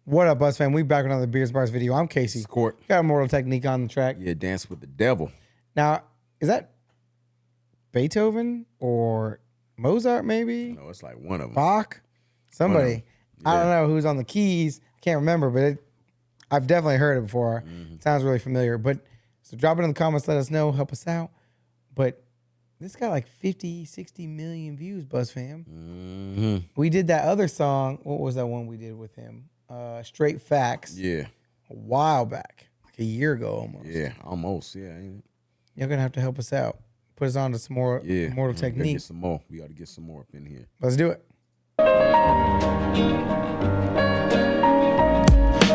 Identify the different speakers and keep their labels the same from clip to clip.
Speaker 1: What up, Buzz fam? We back with another Beers Bars video. I'm Casey.
Speaker 2: Court.
Speaker 1: Got Immortal technique on the track.
Speaker 2: Yeah, Dance with the Devil.
Speaker 1: Now, is that Beethoven or Mozart maybe?
Speaker 2: No, it's like one of them.
Speaker 1: Bach? Somebody.
Speaker 2: Yeah.
Speaker 1: I don't know who's on the keys. I can't remember, but I've definitely heard it before. It sounds really familiar. But so drop it in the comments. Let us know. Help us out. But this got like 50, 60 million views, Buzz fam. We did that other song. What was that one we did with him? Straight Facts.
Speaker 2: Yeah.
Speaker 1: A while back. Like a year ago almost.
Speaker 2: Yeah, almost. Yeah.
Speaker 1: You're going to have to help us out. Put us on to some more Immortal technique.
Speaker 2: Get some more. We got to get some more up in here.
Speaker 1: Let's do it.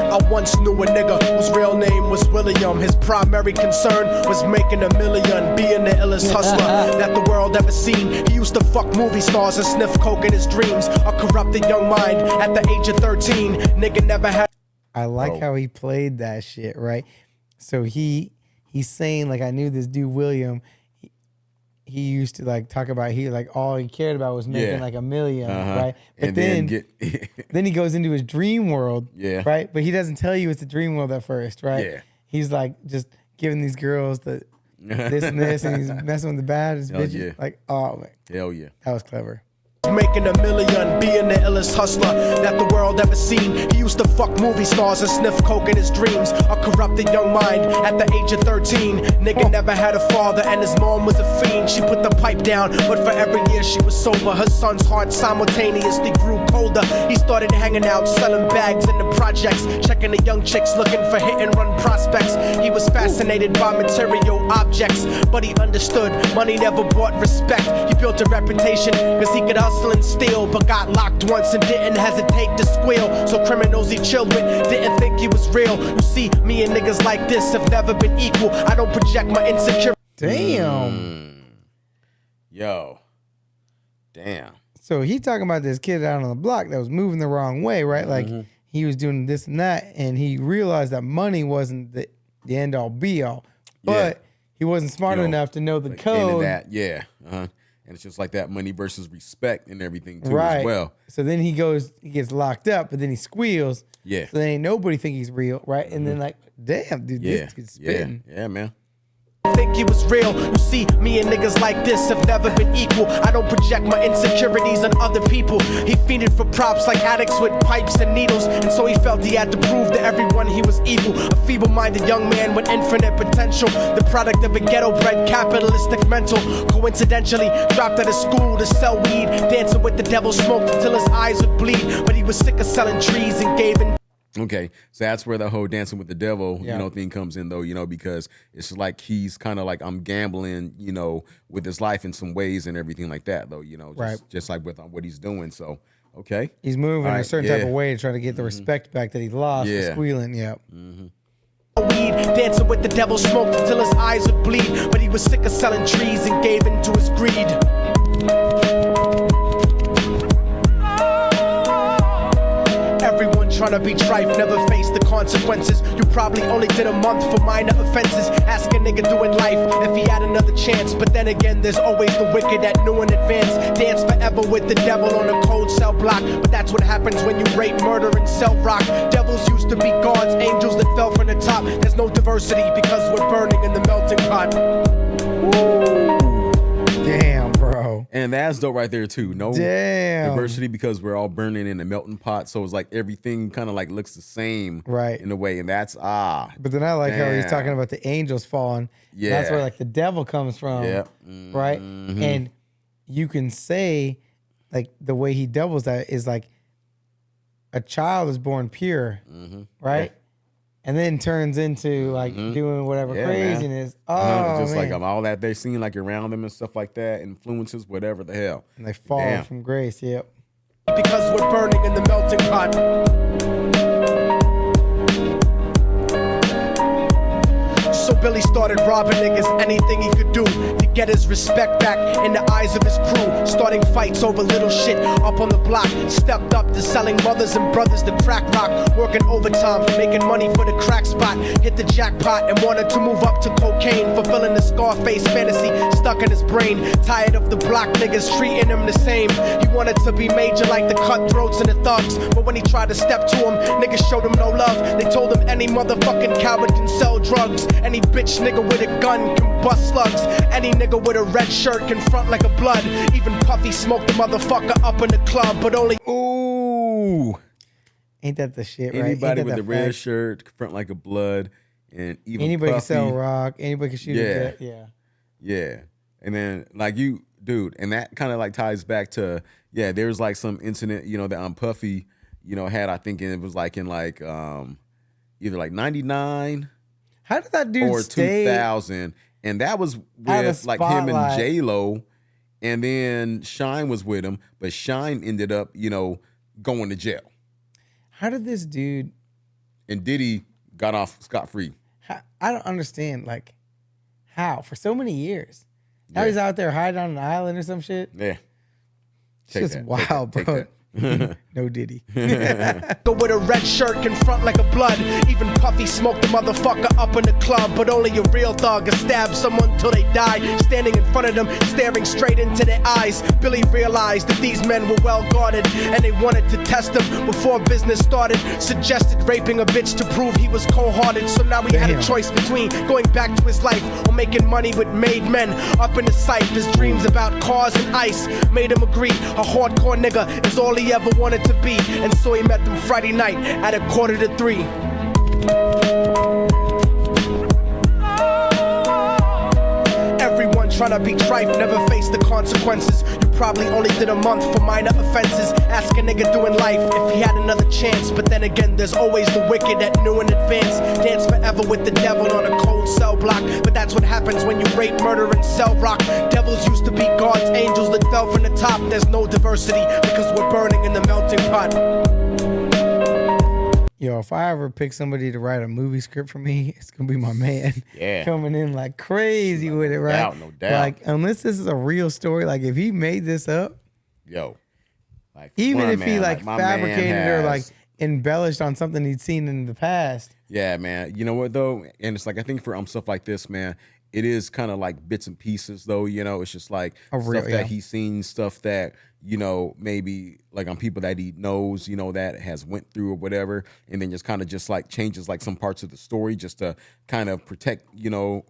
Speaker 3: I once knew a nigga whose real name was William. His primary concern was making a million, being the illest hustler that the world ever seen. He used to fuck movie stars and sniff coke in his dreams. A corrupted young mind at the age of 13. Nigga never had.
Speaker 1: I like how he played that shit, right? So he's saying, like, I knew this dude William. He used to like talk about all he cared about was making like $1 million, right? But then then he goes into his dream world, right? But he doesn't tell you it's a dream world at first, right?
Speaker 2: Yeah.
Speaker 1: He's like just giving these girls this and this, and he's messing with the baddest bitches.
Speaker 2: Yeah.
Speaker 1: Like, oh man,
Speaker 2: Hell yeah.
Speaker 1: that was clever.
Speaker 3: Making $1 million, being the illest hustler that the world ever seen. He used to fuck movie stars and sniff coke in his dreams. A corrupted young mind at the age of 13. Nigga never had a father and his mom was a fiend. She put the pipe down, but for every year she was sober. Her son's heart simultaneously grew colder. He started hanging out, selling bags in the projects, checking the young chicks looking for hit and run prospects. He was fascinated by material objects, but he understood money never bought respect. He built a reputation because he could hustle and steal, but got locked once and didn't hesitate to squeal. So criminals he chilled with didn't think he was real. You see, me and niggas like this have never been equal. I don't project my insecurity.
Speaker 1: Damn.
Speaker 2: Yo. Damn.
Speaker 1: So he talking about this kid out on the block that was moving the wrong way, right? Like he was doing this and that, and he realized that money wasn't the end all be all, but he wasn't smart enough to know the code.
Speaker 2: And it's just like that money versus respect and everything too
Speaker 1: right.
Speaker 2: as well.
Speaker 1: So then he gets locked up, but then he squeals.
Speaker 2: Yeah.
Speaker 1: So then ain't nobody think he's real, right? And then like, damn, dude, this kid's spitting.
Speaker 2: Yeah, man.
Speaker 3: Think he was real. You see, me and niggas like this have never been equal. I don't project my insecurities on other people. He fiended for props like addicts with pipes and needles, and so he felt he had to prove to everyone he was evil. A feeble-minded young man with infinite potential, the product of a ghetto-bred capitalistic mental. Coincidentally, dropped out of school to sell weed, dancing with the devil, smoked until his eyes would bleed. But he was sick of selling trees and gave in.
Speaker 2: Okay, so that's where the whole dancing with the devil, thing comes in, though, because it's like he's kind of like, I'm gambling, with his life in some ways and everything like that, though, just like with what he's doing. So, okay.
Speaker 1: He's moving in a certain type of way to try to get the respect back that he lost for squealing.
Speaker 3: Weed, dancing with the devil, smoked until his eyes would bleed. But he was sick of selling trees and gave in to his greed. Trying to be trife, never face the consequences. You probably only did a month for minor offenses. Ask a nigga doing life if he had another chance. But then again, there's always the wicked that knew in advance. Dance forever with the devil on a cold cell block. But that's what happens when you rape, murder, and sell rock. Devils used to be gods, angels that fell from the top. There's no diversity because we're burning in the melting pot.
Speaker 1: Damn, bro.
Speaker 2: And that's dope right there too. No diversity because we're all burning in the melting pot. So it's like everything kind of like looks the same,
Speaker 1: right?
Speaker 2: In a way, and that's
Speaker 1: But then I like how he's talking about the angels falling. Yeah, that's where like the devil comes from. Yeah, right. And you can say like the way he doubles that is like a child is born pure, right? And then turns into like doing whatever craziness. Oh,
Speaker 2: just like all that they're seeing like around them and stuff like that, influences, whatever the hell.
Speaker 1: And they fall from grace. Yep.
Speaker 3: Because we're burning in the melting pot. So Billy started robbing niggas, anything he could do to get his respect back in the eyes of his crew. Starting fights over little shit up on the block. Stepped up to selling mothers and brothers the crack rock. Working overtime, making money for the crack spot. Hit the jackpot and wanted to move up to cocaine. Fulfilling the Scarface fantasy stuck in his brain. Tired of the block niggas treating him the same. He wanted to be major like the cutthroats and the thugs. But when he tried to step to him, niggas showed him no love. They told him any motherfucking coward can sell drugs. Any bitch nigga with a gun can bust slugs. Any nigga with a red shirt can front like a blood. Even Puffy smoked the motherfucker up in the club, but only.
Speaker 2: Ooh.
Speaker 1: Ain't that the shit, right?
Speaker 2: Anybody with a red shirt, front like a blood, and even
Speaker 1: anybody
Speaker 2: Puffy,
Speaker 1: can sell rock, anybody can shoot a jet.
Speaker 2: Yeah. And then like you, dude, and that kind of like ties back to, there's like some incident, that Puffy, had, I think it was like in like either like 99.
Speaker 1: How did that dude
Speaker 2: or
Speaker 1: stay
Speaker 2: 2000? And that was with like him and J-Lo, and then Shine was with him, but Shine ended up, going to jail.
Speaker 1: How did this dude?
Speaker 2: And Diddy got off scot-free.
Speaker 1: I don't understand, like, how for so many years. Now he's out there hiding on an island or some shit.
Speaker 2: Yeah,
Speaker 1: it's just wild, bro. No Diddy.
Speaker 3: Go with a red shirt can front like a blood. Even Puffy smoked the motherfucker up in the club. But only a real thug can stab someone till they die. Standing in front of them, staring straight into their eyes. Billy realized that these men were well guarded, and they wanted to test him before business started. Suggested raping a bitch to prove he was cold-hearted. So now he had a choice between going back to his life or making money with made men. Up in the sight, his dreams about cars and ice made him agree a hardcore nigga is all he ever wanted to be. And so he met them Friday night at 2:45. Everyone trying to be trife, never face the consequences. You probably only did a month for minor offenses. Ask a nigga doing life if he had another chance. But then again, there's always the wicked that knew in advance. Dance forever with the devil on a cold cell block. But that's what happens when you rape, murder, and sell rock. Devils used to be God's angels that fell from the top. There's no diversity because we're burning in the melting pot.
Speaker 1: Yo, if I ever pick somebody to write a movie script for me, it's gonna be my man.
Speaker 2: Yeah.
Speaker 1: Coming in like crazy with it, right?
Speaker 2: No doubt.
Speaker 1: Like, unless this is a real story, like if he made this up,
Speaker 2: like
Speaker 1: even if he like fabricated or like embellished on something he'd seen in the past.
Speaker 2: Yeah, man. You know what though? And it's like I think for stuff like this, man, it is kind of like bits and pieces though, it's just like stuff that he's seen, stuff that, maybe like on people that he knows, that has went through or whatever, and then just kind of just like changes like some parts of the story just to kind of protect,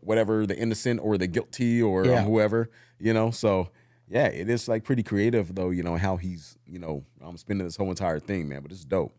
Speaker 2: whatever the innocent or the guilty or whoever, so yeah, it is like pretty creative though, how he's, I'm spinning this whole entire thing, man, but it's dope.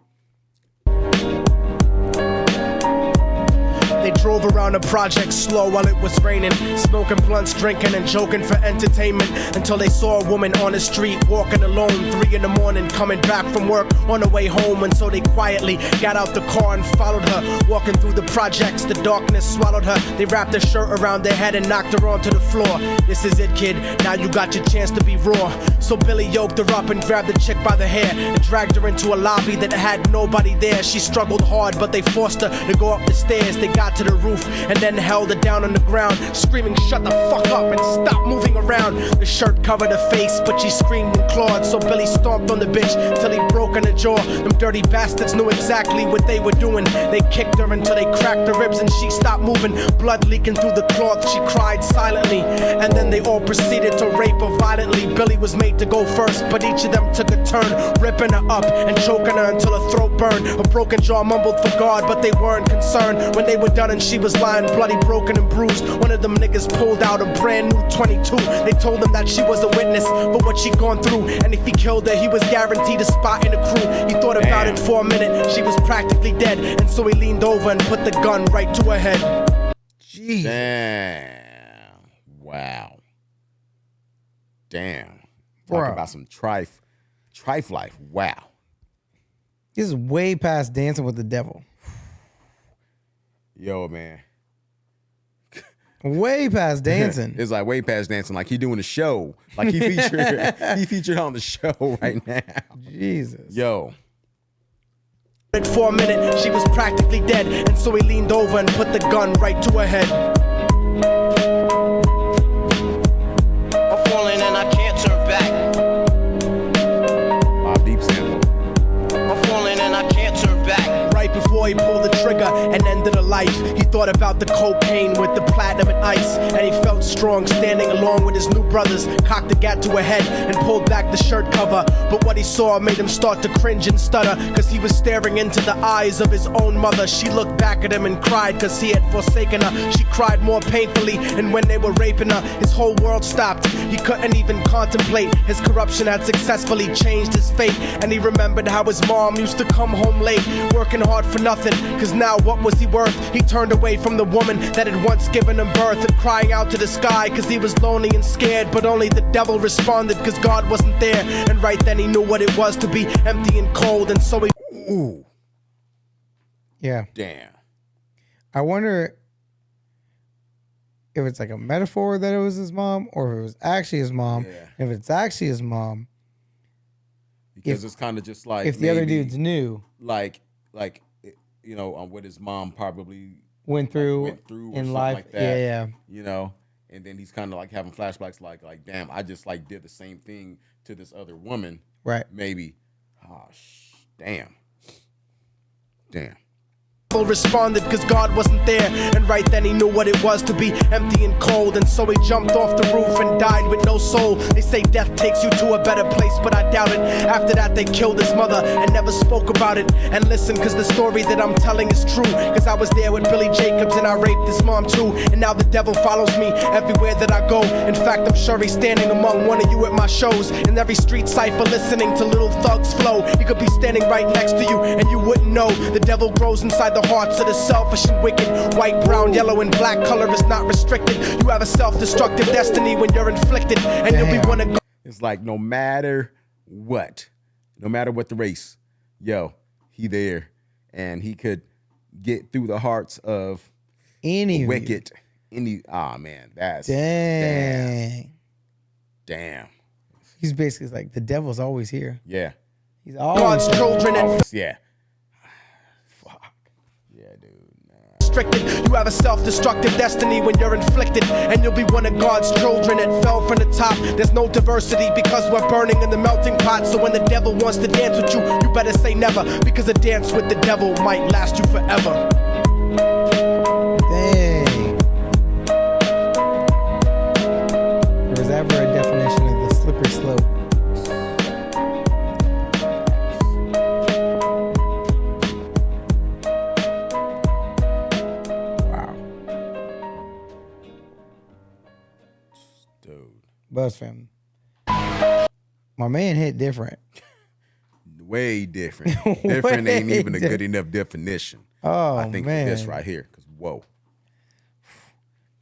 Speaker 3: They drove around the project slow while it was raining, smoking blunts, drinking and joking for entertainment, until they saw a woman on the street walking alone, 3 in the morning, coming back from work on her way home. And so they quietly got out the car and followed her, walking through the projects. The darkness swallowed her. They wrapped her shirt around their head and knocked her onto the floor. This is it, kid, now you got your chance to be raw. So Billy yoked her up and grabbed the chick by the hair and dragged her into a lobby that had nobody there. She struggled hard, but they forced her to go up the stairs. They got to the roof and then held her down on the ground, screaming, "Shut the fuck up and stop moving around." The shirt covered her face, but she screamed and clawed. So Billy stomped on the bitch till he broke in her jaw. Them dirty bastards knew exactly what they were doing. They kicked her until they cracked her ribs and she stopped moving. Blood leaking through the cloth, she cried silently. And then they all proceeded to rape her violently. Billy was made to go first, but each of them took a turn, ripping her up and choking her until her throat burned. Her broken jaw mumbled for God, but they weren't concerned. When they were done and she was lying bloody, broken and bruised, one of them niggas pulled out a brand new 22. They told him that she was a witness for what she'd gone through, and if he killed her, he was guaranteed a spot in the crew. He thought about it for a minute. She was practically dead, and so he leaned over and put the gun right to her head.
Speaker 1: Jeez.
Speaker 2: Damn. Wow. Damn.
Speaker 1: Bro.
Speaker 2: Talking about some trife life. Wow.
Speaker 1: This is way past Dancing with the Devil.
Speaker 2: Yo, man.
Speaker 1: Way past dancing.
Speaker 2: It's like way past dancing. Like he doing a show. Like he featured on the show right now.
Speaker 1: Jesus.
Speaker 2: Yo.
Speaker 3: For a minute, she was practically dead, and so he leaned over and put the gun right to her head. thought about the cocaine with the platinum and ice, and he felt strong standing along with his new brothers. Cocked the gat to a head and pulled back the shirt cover, but what he saw made him start to cringe and stutter, cause he was staring into the eyes of his own mother. She looked back at him and cried cause he had forsaken her. She cried more painfully, and when they were raping her, his whole world stopped. He couldn't even contemplate. His corruption had successfully changed his fate, and he remembered how his mom used to come home late, working hard for nothing, cause now what was he worth? He turned away from the woman that had once given him birth, and crying out to the sky cause he was lonely and scared, but only the devil responded cause God wasn't there. And right then he knew what it was to be empty and cold, and so he...
Speaker 2: Ooh.
Speaker 1: Yeah.
Speaker 2: Damn.
Speaker 1: I wonder if it's like a metaphor that it was his mom, or if it was actually his mom.
Speaker 2: Yeah.
Speaker 1: If it's actually his mom,
Speaker 2: because it's kind of just like
Speaker 1: if the other dudes knew,
Speaker 2: like you know, what his mom probably
Speaker 1: went through
Speaker 2: in life, like that,
Speaker 1: yeah,
Speaker 2: you know, and then he's kind of like having flashbacks, like damn, I just like did the same thing to this other woman,
Speaker 1: right?
Speaker 2: Maybe, damn.
Speaker 3: Responded cause God wasn't there, and right then he knew what it was to be empty and cold, and so he jumped off the roof and died with no soul. They say death takes you to a better place, but I doubt it. After that they killed his mother and never spoke about it. And listen, cause the story that I'm telling is true, cause I was there with Billy Jacobs and I raped his mom too, and now the devil follows me everywhere that I go. In fact, I'm sure he's standing among one of you at my shows, in every street cipher listening to Little Thug's flow. He could be standing right next to you and you wouldn't know. The devil grows inside the hearts of the selfish and wicked. White, brown, yellow, and black color is not restricted. You have a self-destructive destiny when you're inflicted, and you'll be one of...
Speaker 2: It's like no matter what the race, yo, he there, and he could get through the hearts of
Speaker 1: any
Speaker 2: wicked, man, that's damn.
Speaker 1: He's basically like the devil's always here.
Speaker 2: Yeah,
Speaker 1: he's always
Speaker 3: God's children and
Speaker 2: yeah.
Speaker 3: You have a self-destructive destiny when you're inflicted, and you'll be one of God's children that fell from the top. There's no diversity because we're burning in the melting pot. So when the devil wants to dance with you, you better say never, because a dance with the devil might last you forever.
Speaker 1: Dang. There was ever a definition of the slippery slope. Buzz fam. My man hit different.
Speaker 2: Way different. Different ain't even a good enough definition.
Speaker 1: Oh,
Speaker 2: I think
Speaker 1: man.
Speaker 2: for this right here, because whoa.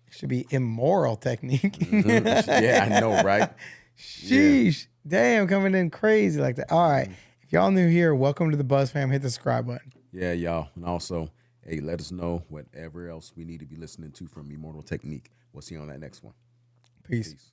Speaker 1: It should be immoral technique.
Speaker 2: Mm-hmm. Yeah, I know, right?
Speaker 1: Sheesh. Yeah. Damn, coming in crazy like that. All right. If y'all new here, welcome to the Buzz fam. Hit the subscribe button.
Speaker 2: Yeah, y'all. And also, hey, let us know whatever else we need to be listening to from Immortal Technique. We'll see you on that next one.
Speaker 1: Peace.